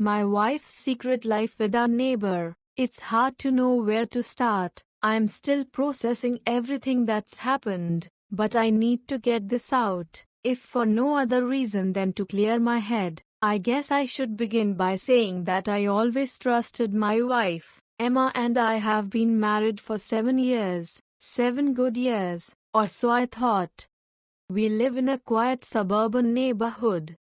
My wife's secret life with our neighbor. It's hard to know where to start. I'm still processing everything that's happened, but I need to get this out, if for no other reason than to clear my head. I guess I should begin by saying that I always trusted my wife. Emma and I have been married for 7 years, 7 good years, or so I thought. We live in a quiet suburban neighborhood,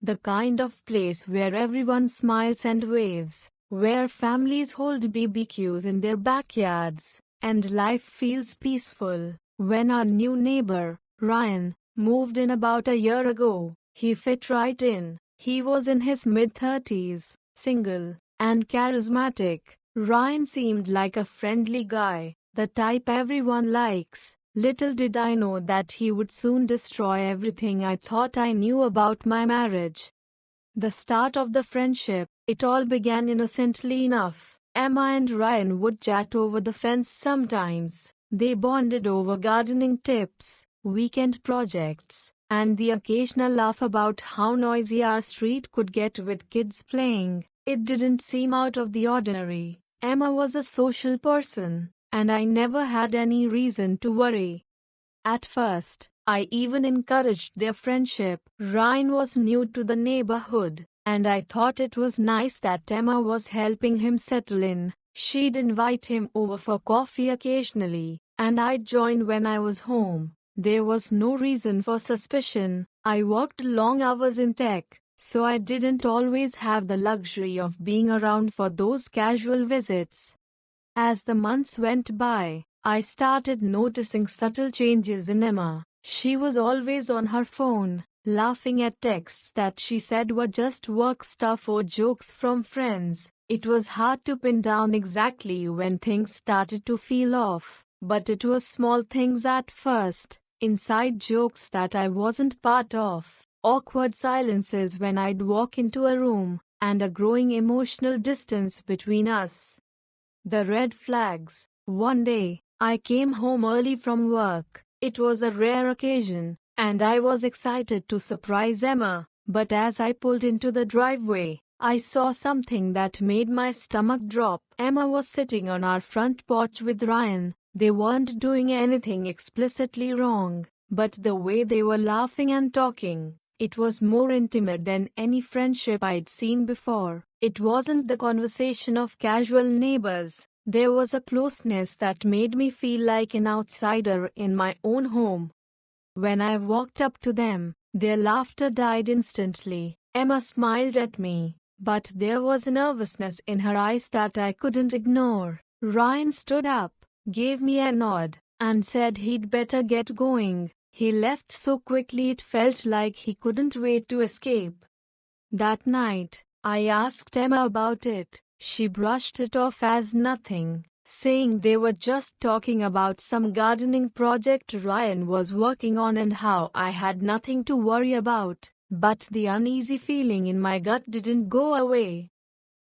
the kind of place where everyone smiles and waves, where families hold BBQs in their backyards, and life feels peaceful. When our new neighbor, Ryan, moved in about a year ago, he fit right in. He was in his mid-30s, single, and charismatic. Ryan seemed like a friendly guy, the type everyone likes. Little did I know that he would soon destroy everything I thought I knew about my marriage. The start of the friendship, it all began innocently enough. Emma and Ryan would chat over the fence sometimes. They bonded over gardening tips, weekend projects, and the occasional laugh about how noisy our street could get with kids playing. It didn't seem out of the ordinary. Emma was a social person, and I never had any reason to worry. At first, I even encouraged their friendship. Ryan was new to the neighborhood, and I thought it was nice that Emma was helping him settle in. She'd invite him over for coffee occasionally, and I'd join when I was home. There was no reason for suspicion. I worked long hours in tech, so I didn't always have the luxury of being around for those casual visits. As the months went by, I started noticing subtle changes in Emma. She was always on her phone, laughing at texts that she said were just work stuff or jokes from friends. It was hard to pin down exactly when things started to feel off, but it was small things at first. Inside jokes that I wasn't part of, awkward silences when I'd walk into a room, and a growing emotional distance between us. The red flags. One day, I came home early from work. It was a rare occasion, and I was excited to surprise Emma. But as I pulled into the driveway, I saw something that made my stomach drop. Emma was sitting on our front porch with Ryan. They weren't doing anything explicitly wrong, but the way they were laughing and talking, it was more intimate than any friendship I'd seen before. It wasn't the conversation of casual neighbors. There was a closeness that made me feel like an outsider in my own home. When I walked up to them, their laughter died instantly. Emma smiled at me, but there was a nervousness in her eyes that I couldn't ignore. Ryan stood up, gave me a nod, and said he'd better get going. He left so quickly it felt like he couldn't wait to escape. That night, I asked Emma about it. She brushed it off as nothing, saying they were just talking about some gardening project Ryan was working on and how I had nothing to worry about. But the uneasy feeling in my gut didn't go away.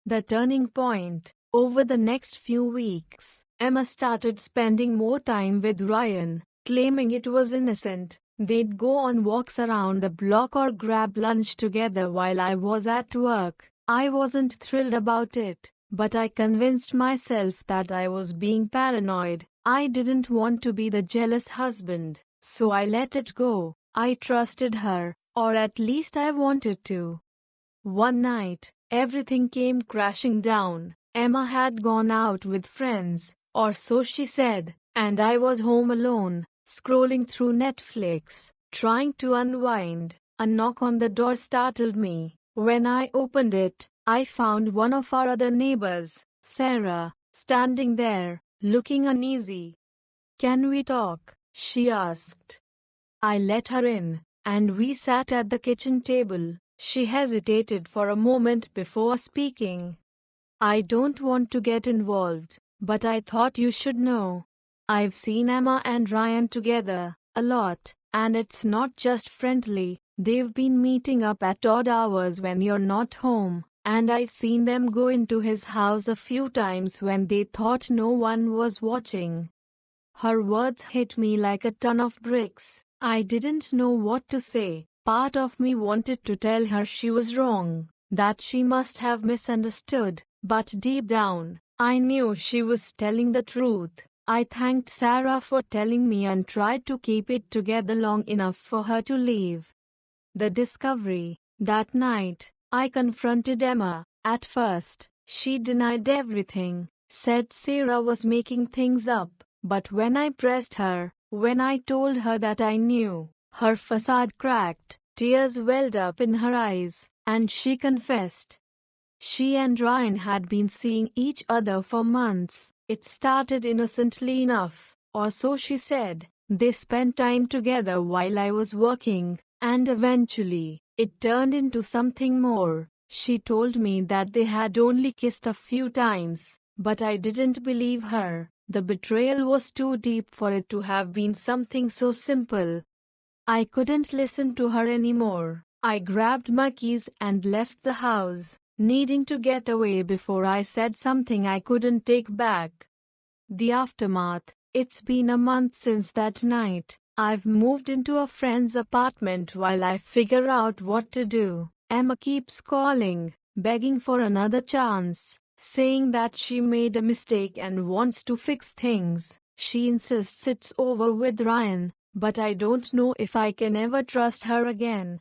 The turning point. Over the next few weeks, Emma started spending more time with Ryan, claiming it was innocent. They'd go on walks around the block or grab lunch together while I was at work. I wasn't thrilled about it, but I convinced myself that I was being paranoid. I didn't want to be the jealous husband, so I let it go. I trusted her, or at least I wanted to. One night, everything came crashing down. Emma had gone out with friends, or so she said, and I was home alone, scrolling through Netflix, trying to unwind. A knock on the door startled me. When I opened it, I found one of our other neighbors, Sarah, standing there, looking uneasy. "Can we talk?" she asked. I let her in, and we sat at the kitchen table. She hesitated for a moment before speaking. "I don't want to get involved, but I thought you should know. I've seen Emma and Ryan together a lot, and it's not just friendly. They've been meeting up at odd hours when you're not home, and I've seen them go into his house a few times when they thought no one was watching." Her words hit me like a ton of bricks. I didn't know what to say. Part of me wanted to tell her she was wrong, that she must have misunderstood, but deep down, I knew she was telling the truth. I thanked Sarah for telling me and tried to keep it together long enough for her to leave. The discovery. That night, I confronted Emma. At first, she denied everything, said Sarah was making things up. But when I pressed her, when I told her that I knew, her facade cracked, tears welled up in her eyes, and she confessed. She and Ryan had been seeing each other for months. It started innocently enough, or so she said. They spent time together while I was working, and eventually, it turned into something more. She told me that they had only kissed a few times, but I didn't believe her. The betrayal was too deep for it to have been something so simple. I couldn't listen to her anymore. I grabbed my keys and left the house, needing to get away before I said something I couldn't take back. The aftermath. It's been a month since that night. I've moved into a friend's apartment while I figure out what to do. Emma keeps calling, begging for another chance, saying that she made a mistake and wants to fix things. She insists it's over with Ryan, but I don't know if I can ever trust her again.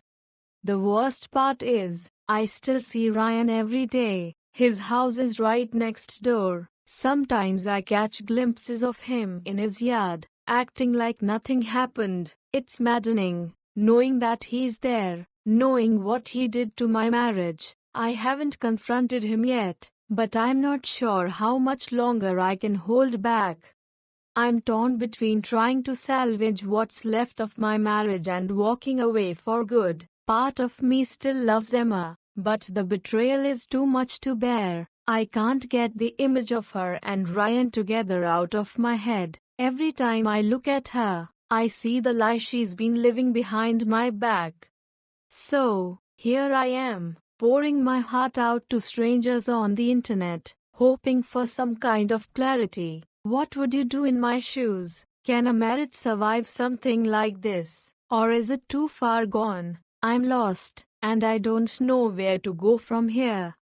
The worst part is, I still see Ryan every day. His house is right next door. Sometimes I catch glimpses of him in his yard, acting like nothing happened. It's maddening, knowing that he's there, knowing what he did to my marriage. I haven't confronted him yet, but I'm not sure how much longer I can hold back. I'm torn between trying to salvage what's left of my marriage and walking away for good. Part of me still loves Emma, but the betrayal is too much to bear. I can't get the image of her and Ryan together out of my head. Every time I look at her, I see the lie she's been living behind my back. So, here I am, pouring my heart out to strangers on the internet, hoping for some kind of clarity. What would you do in my shoes? Can a marriage survive something like this? Or is it too far gone? I'm lost, and I don't know where to go from here.